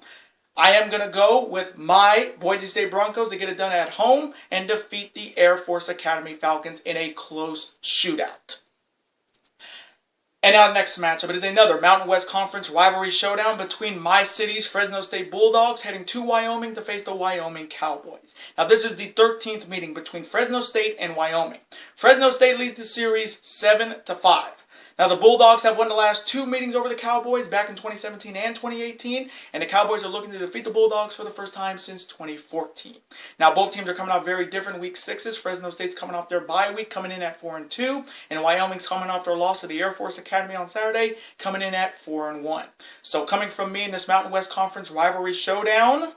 I am going to go with my Boise State Broncos to get it done at home and defeat the Air Force Academy Falcons in a close shootout. And now the next matchup, it is another Mountain West Conference rivalry showdown between my city's Fresno State Bulldogs heading to Wyoming to face the Wyoming Cowboys. Now this is the 13th meeting between Fresno State and Wyoming. Fresno State leads the series 7-5. Now, the Bulldogs have won the last 2 meetings over the Cowboys back in 2017 and 2018, and the Cowboys are looking to defeat the Bulldogs for the first time since 2014. Now, both teams are coming off very different week 6s. Fresno State's coming off their bye week, coming in at 4-2, and Wyoming's coming off their loss to the Air Force Academy on Saturday, coming in at 4-1. So, coming from me in this Mountain West Conference rivalry showdown,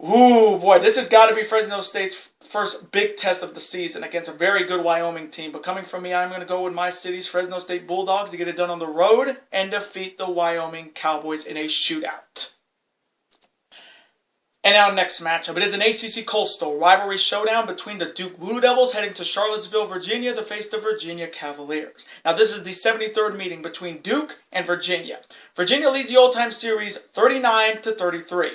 ooh, boy, this has got to be Fresno State's first big test of the season against a very good Wyoming team. But coming from me, I'm going to go with my city's Fresno State Bulldogs to get it done on the road and defeat the Wyoming Cowboys in a shootout. And our next matchup, it is an ACC Coastal rivalry showdown between the Duke Blue Devils heading to Charlottesville, Virginia to face the Virginia Cavaliers. Now, this is the 73rd meeting between Duke and Virginia. Virginia leads the old-time series 39-33.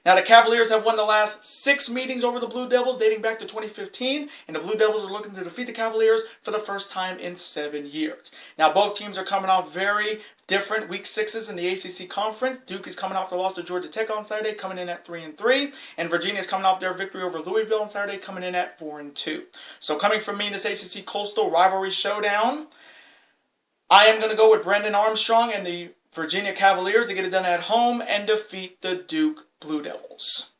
Now, the Cavaliers have won the last 6 meetings over the Blue Devils dating back to 2015, and the Blue Devils are looking to defeat the Cavaliers for the first time in 7 years. Now, both teams are coming off very different week 6s in the ACC Conference. Duke is coming off their loss to Georgia Tech on Saturday, coming in at 3-3, and Virginia is coming off their victory over Louisville on Saturday, coming in at 4-2. So, coming from me in this ACC Coastal rivalry showdown, I am going to go with Brendan Armstrong and the Virginia Cavaliers to get it done at home and defeat the Duke Blue Devils.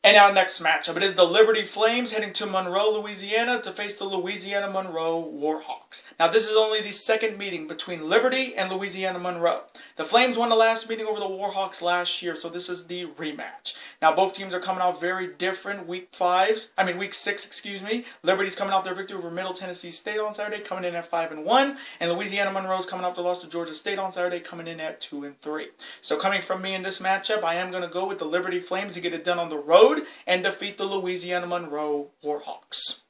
And our next matchup, it is the Liberty Flames heading to Monroe, Louisiana to face the Louisiana Monroe Warhawks. Now, this is only the second meeting between Liberty and Louisiana Monroe. The Flames won the last meeting over the Warhawks last year, so this is the rematch. Now, both teams are coming off very different week 6, Liberty's coming off their victory over Middle Tennessee State on Saturday, coming in at 5-1, and Louisiana Monroe's coming off the loss to Georgia State on Saturday, coming in at 2-3. So, coming from me in this matchup, I am going to go with the Liberty Flames to get it done on the road and defeat the Louisiana Monroe Warhawks.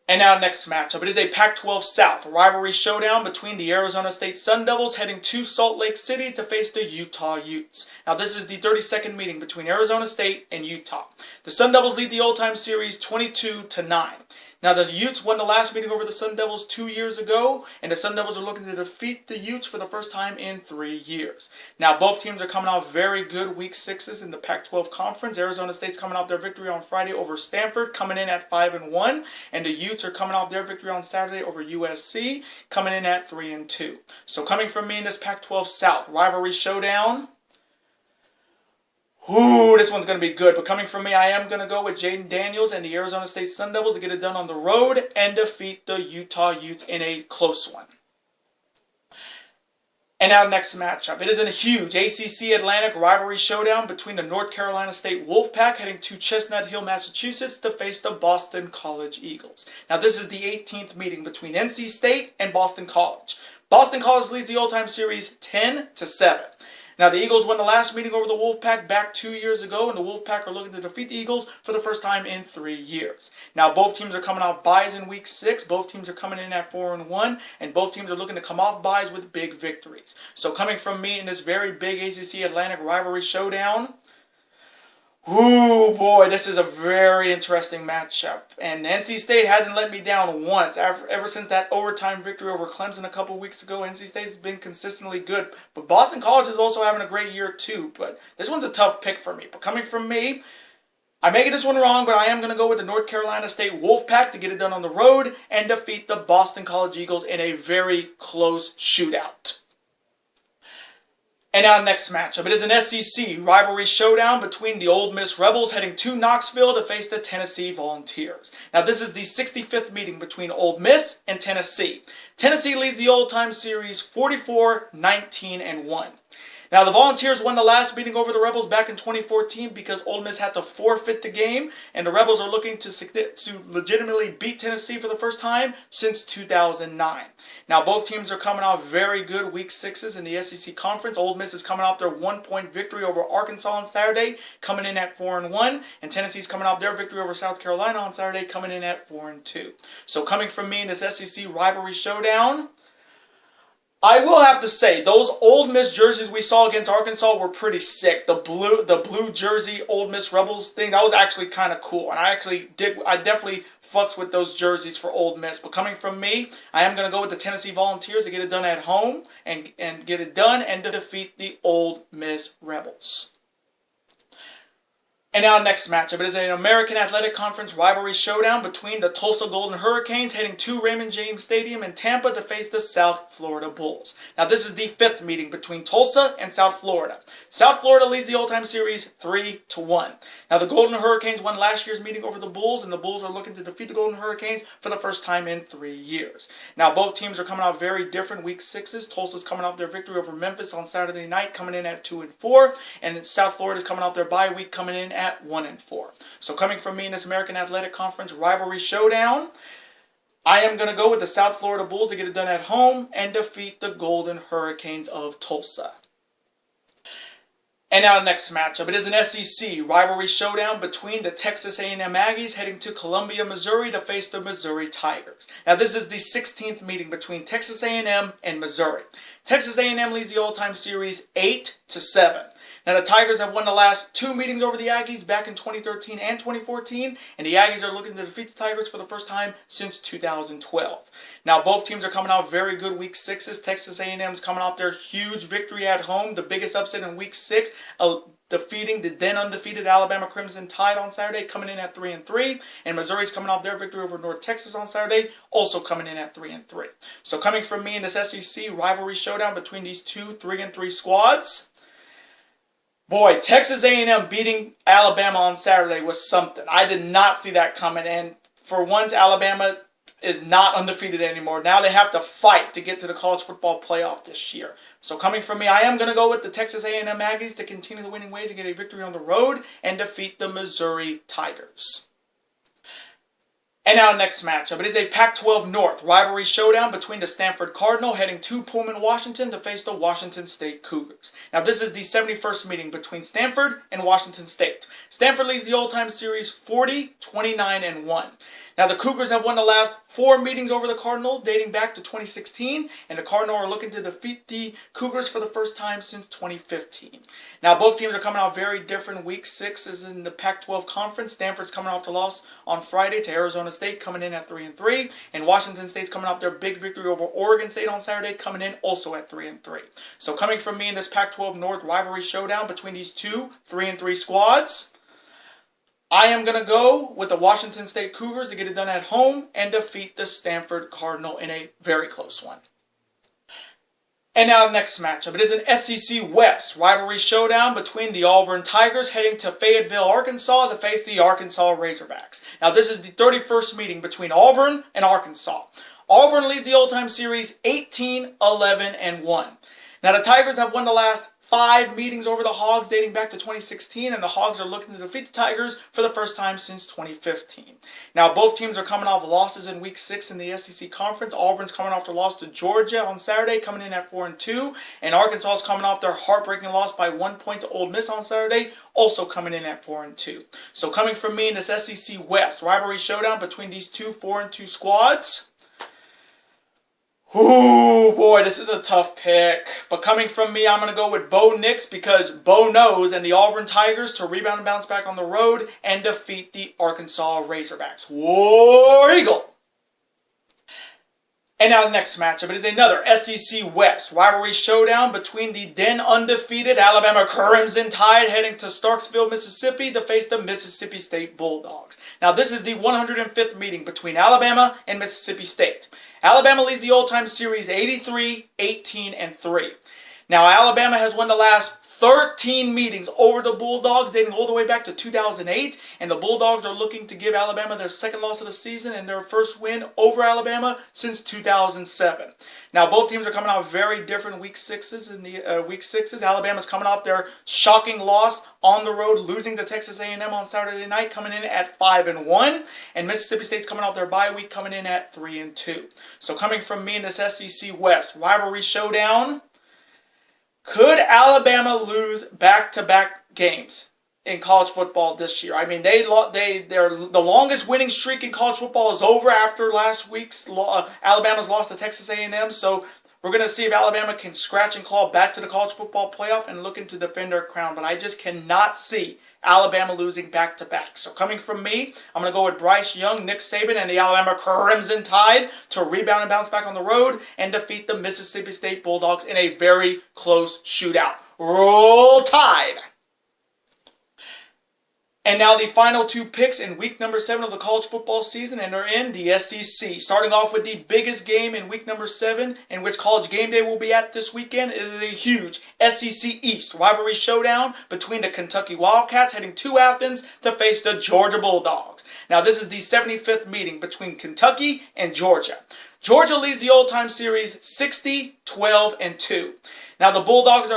And our next matchup, it is a Pac-12 South rivalry showdown between the Arizona State Sun Devils heading to Salt Lake City to face the Utah Utes. Now, this is the 32nd meeting between Arizona State and Utah. The Sun Devils lead the old-time series 22-9. Now, the Utes won the last meeting over the Sun Devils 2 years ago, and the Sun Devils are looking to defeat the Utes for the first time in 3 years. Now, both teams are coming off very good week 6s in the Pac-12 Conference. Arizona State's coming off their victory on Friday over Stanford, coming in at 5-1, and the Utes are coming off their victory on Saturday over USC, coming in at 3-2. So, coming from me in this Pac-12 South rivalry showdown, ooh, this one's going to be good. But coming from me, I am going to go with Jaden Daniels and the Arizona State Sun Devils to get it done on the road and defeat the Utah Utes in a close one. And our next matchup, it is a huge ACC Atlantic rivalry showdown between the North Carolina State Wolfpack heading to Chestnut Hill, Massachusetts to face the Boston College Eagles. Now, this is the 18th meeting between NC State and Boston College. Boston College leads the all-time series 10-7. Now, the Eagles won the last meeting over the Wolfpack back 2 years ago, and the Wolfpack are looking to defeat the Eagles for the first time in 3 years. Now, both teams are coming off byes in week 6. Both teams are coming in at 4-1, and both teams are looking to come off byes with big victories. So, coming from me in this very big ACC Atlantic rivalry showdown, ooh, boy, this is a very interesting matchup. And NC State hasn't let me down once. Ever since that overtime victory over Clemson a couple weeks ago, NC State has been consistently good. But Boston College is also having a great year too. But this one's a tough pick for me. But coming from me, I may get this one wrong, but I am going to go with the North Carolina State Wolfpack to get it done on the road and defeat the Boston College Eagles in a very close shootout. And our next matchup, it is an SEC rivalry showdown between the Ole Miss Rebels heading to Knoxville to face the Tennessee Volunteers. Now, this is the 65th meeting between Ole Miss and Tennessee. Tennessee leads the all-time series 44-19-1. Now, the Volunteers won the last meeting over the Rebels back in 2014 because Ole Miss had to forfeit the game, and the Rebels are looking to legitimately beat Tennessee for the first time since 2009. Now, both teams are coming off very good week 6s in the SEC Conference. Ole Miss is coming off their 1-point victory over Arkansas on Saturday, coming in at 4-1, and Tennessee's coming off their victory over South Carolina on Saturday, coming in at 4-2. So, coming from me in this SEC rivalry showdown, I will have to say, those Ole Miss jerseys we saw against Arkansas were pretty sick. The blue jersey Ole Miss Rebels thing, that was actually kind of cool. And I definitely fucks with those jerseys for Ole Miss. But coming from me, I am going to go with the Tennessee Volunteers to get it done at home and get it done and to defeat the Ole Miss Rebels. And now next matchup, it is an American Athletic Conference rivalry showdown between the Tulsa Golden Hurricanes heading to Raymond James Stadium in Tampa to face the South Florida Bulls. Now this is the fifth meeting between Tulsa and South Florida. South Florida leads the all-time series 3-1. Now the Golden Hurricanes won last year's meeting over the Bulls, and the Bulls are looking to defeat the Golden Hurricanes for the first time in 3 years. Now both teams are coming out very different week sixes. Tulsa's coming off their victory over Memphis on Saturday night, coming in at 2-4, and South Florida's coming off their bye week, coming in at 1-4. So coming from me in this American Athletic Conference rivalry showdown, I am going to go with the South Florida Bulls to get it done at home and defeat the Golden Hurricanes of Tulsa. And now the next matchup, it is an SEC rivalry showdown between the Texas A&M Aggies heading to Columbia, Missouri to face the Missouri Tigers. Now this is the 16th meeting between Texas A&M and Missouri. Texas A&M leads the all-time series 8-7. Now the Tigers have won the last 2 meetings over the Aggies back in 2013 and 2014, and the Aggies are looking to defeat the Tigers for the first time since 2012. Now both teams are coming out very good week sixes. Texas A&M is coming off their huge victory at home, the biggest upset in week 6, defeating the then undefeated Alabama Crimson Tide on Saturday, coming in at 3-3, and Missouri's coming off their victory over North Texas on Saturday, also coming in at 3-3. So coming from me in this SEC rivalry showdown between these two 3-3 squads, boy, Texas A&M beating Alabama on Saturday was something. I did not see that coming, and for once, Alabama is not undefeated anymore. Now they have to fight to get to the college football playoff this year. So coming from me, I am going to go with the Texas A&M Aggies to continue the winning ways and get a victory on the road and defeat the Missouri Tigers. And now next matchup, it is a Pac-12 North rivalry showdown between the Stanford Cardinal heading to Pullman, Washington to face the Washington State Cougars. Now this is the 71st meeting between Stanford and Washington State. Stanford leads the all-time series 40-29-1. Now the Cougars have won the last 4 meetings over the Cardinal dating back to 2016, and the Cardinal are looking to defeat the Cougars for the first time since 2015. Now both teams are coming out very different. Week 6 is in the Pac-12 Conference. Stanford's coming off the loss on Friday to Arizona State, coming in at 3-3, and Washington State's coming off their big victory over Oregon State on Saturday, coming in also at 3-3. So coming from me in this Pac-12 North rivalry showdown between these two 3-3 squads, I am going to go with the Washington State Cougars to get it done at home and defeat the Stanford Cardinal in a very close one. And now the next matchup. It is an SEC West rivalry showdown between the Auburn Tigers heading to Fayetteville, Arkansas to face the Arkansas Razorbacks. Now this is the 31st meeting between Auburn and Arkansas. Auburn leads the all-time series 18-11-1. Now the Tigers have won the last 5 meetings over the Hogs dating back to 2016, and the Hogs are looking to defeat the Tigers for the first time since 2015. Now both teams are coming off losses in week 6 in the SEC Conference. Auburn's coming off the loss to Georgia on Saturday, coming in at 4-2, and Arkansas is coming off their heartbreaking loss by 1 point to Ole Miss on Saturday, also coming in at 4-2. So coming from me in this SEC West rivalry showdown between these two 4-2 squads, ooh, boy, this is a tough pick. But coming from me, I'm going to go with Bo Nix because Bo knows and the Auburn Tigers to rebound and bounce back on the road and defeat the Arkansas Razorbacks. War Eagle! And now the next matchup, it is another SEC West rivalry showdown between the then undefeated Alabama Crimson Tide heading to Starksville, Mississippi to face the Mississippi State Bulldogs. Now this is the 105th meeting between Alabama and Mississippi State. Alabama leads the all-time series 83-18-3. Now Alabama has won the last 13 meetings over the Bulldogs dating all the way back to 2008, and the Bulldogs are looking to give Alabama their second loss of the season and their first win over Alabama since 2007. Now both teams are coming out very different week sixes. In the week sixes, Alabama's coming off their shocking loss on the road, losing to Texas A&M on Saturday night, coming in at 5-1, and Mississippi State's coming off their bye week, coming in at 3-2. So coming from me in this SEC West rivalry showdown, could Alabama lose back-to-back games in college football this year? I mean, the longest winning streak in college football is over after last week's Alabama's loss to Texas A&M. So we're going to see if Alabama can scratch and claw back to the college football playoff and looking to defend their crown. But I just cannot see Alabama losing back-to-back. So coming from me, I'm going to go with Bryce Young, Nick Saban, and the Alabama Crimson Tide to rebound and bounce back on the road and defeat the Mississippi State Bulldogs in a very close shootout. Roll Tide! And now the final two picks in week number 7 of the college football season, and they're in the SEC. Starting off with the biggest game in week number 7, in which College Game Day will be at this weekend, is a huge SEC East rivalry showdown between the Kentucky Wildcats heading to Athens to face the Georgia Bulldogs. Now this is the 75th meeting between Kentucky and Georgia. Georgia leads the old-time series 60-12-2. Now the Bulldogs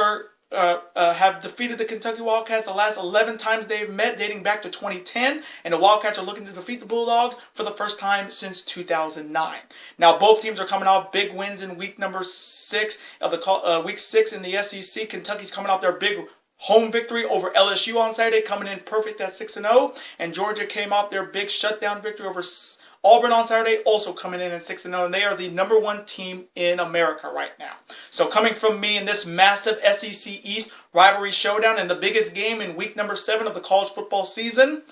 have defeated the Kentucky Wildcats the last 11 times they've met, dating back to 2010, and the Wildcats are looking to defeat the Bulldogs for the first time since 2009. Now, both teams are coming off big wins in week number 6 of the week 6 in the SEC. Kentucky's coming off their big home victory over LSU on Saturday, coming in perfect at 6-0, and Georgia came off their big shutdown victory over Auburn on Saturday, also coming in at 6-0, and they are the #1 team in America right now. So coming from me in this massive SEC East rivalry showdown and the biggest game in week number 7 of the college football season,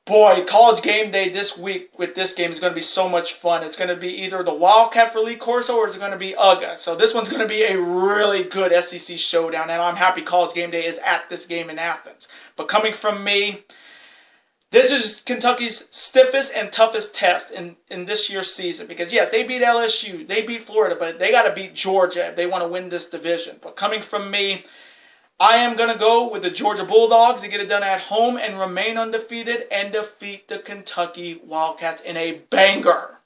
boy, College Game Day this week with this game is going to be so much fun. It's going to be either the Wildcat for Lee Corso or is it going to be UGA. So this one's going to be a really good SEC showdown, and I'm happy College Game Day is at this game in Athens. But coming from me, this is Kentucky's stiffest and toughest test in this year's season. Because, yes, they beat LSU, they beat Florida, but they got to beat Georgia if they want to win this division. But coming from me, I am going to go with the Georgia Bulldogs to get it done at home and remain undefeated and defeat the Kentucky Wildcats in a banger.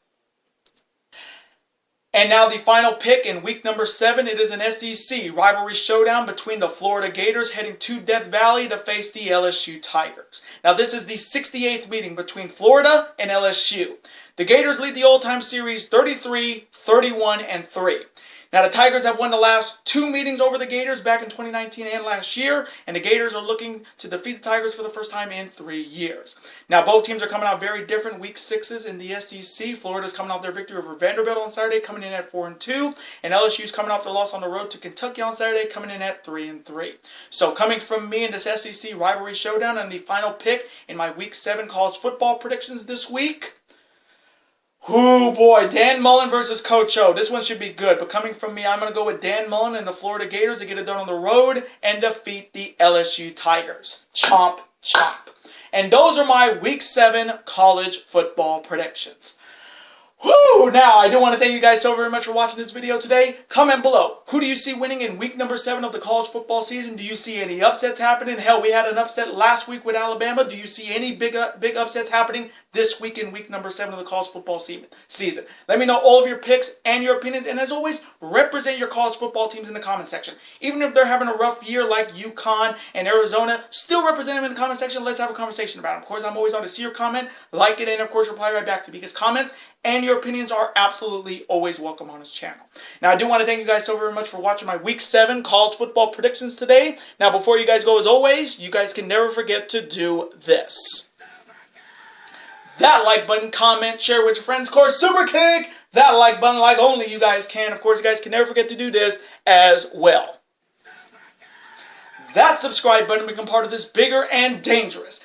And now the final pick in week number 7, it is an SEC rivalry showdown between the Florida Gators heading to Death Valley to face the LSU Tigers. Now this is the 68th meeting between Florida and LSU. The Gators lead the all-time series 33-31-3. Now the Tigers have won the last 2 meetings over the Gators back in 2019 and last year, and the Gators are looking to defeat the Tigers for the first time in 3 years. Now both teams are coming out very different week 6s in the SEC. Florida's coming off their victory over Vanderbilt on Saturday, coming in at 4-2, and LSU's coming off their loss on the road to Kentucky on Saturday, coming in at 3-3. So coming from me in this SEC rivalry showdown and the final pick in my week 7 college football predictions this week, oh boy, Dan Mullen versus Coach O. This one should be good, but coming from me, I'm going to go with Dan Mullen and the Florida Gators to get it done on the road and defeat the LSU Tigers. Chomp, chomp. And those are my Week 7 college football predictions. Woo! Now, I do want to thank you guys so very much for watching this video today. Comment below. Who do you see winning in week number 7 of the college football season? Do you see any upsets happening? Hell, we had an upset last week with Alabama. Do you see any big upsets happening this week in week number 7 of the college football season? Let me know all of your picks and your opinions. And as always, represent your college football teams in the comment section. Even if they're having a rough year like UConn and Arizona, still represent them in the comment section. Let's have a conversation about them. Of course, I'm always on to see your comment, like it, and of course, reply right back to me, because comments and your opinions are absolutely always welcome on this channel. Now, I do want to thank you guys so very much for watching my Week 7 college football predictions today. Now, before you guys go, as always, you guys can never forget to do this. That like button, comment, share with your friends. Of course, super kick that like button like only you guys can. Of course, you guys can never forget to do this as well. That subscribe button to become part of this bigger and dangerous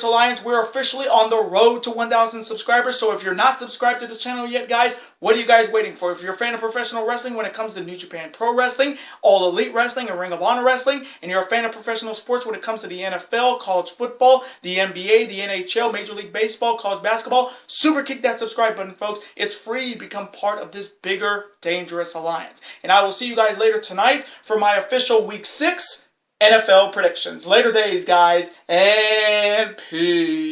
alliance. We're officially on the road to 1,000 subscribers. So if you're not subscribed to this channel yet, guys, what are you guys waiting for? If you're a fan of professional wrestling when it comes to New Japan Pro Wrestling, All Elite Wrestling, and Ring of Honor Wrestling, and you're a fan of professional sports when it comes to the NFL, college football, the NBA, the NHL, Major League Baseball, college basketball, super kick that subscribe button, folks. It's free to become part of this bigger, dangerous alliance. And I will see you guys later tonight for my official Week 6 NFL predictions. Later days, guys, and peace.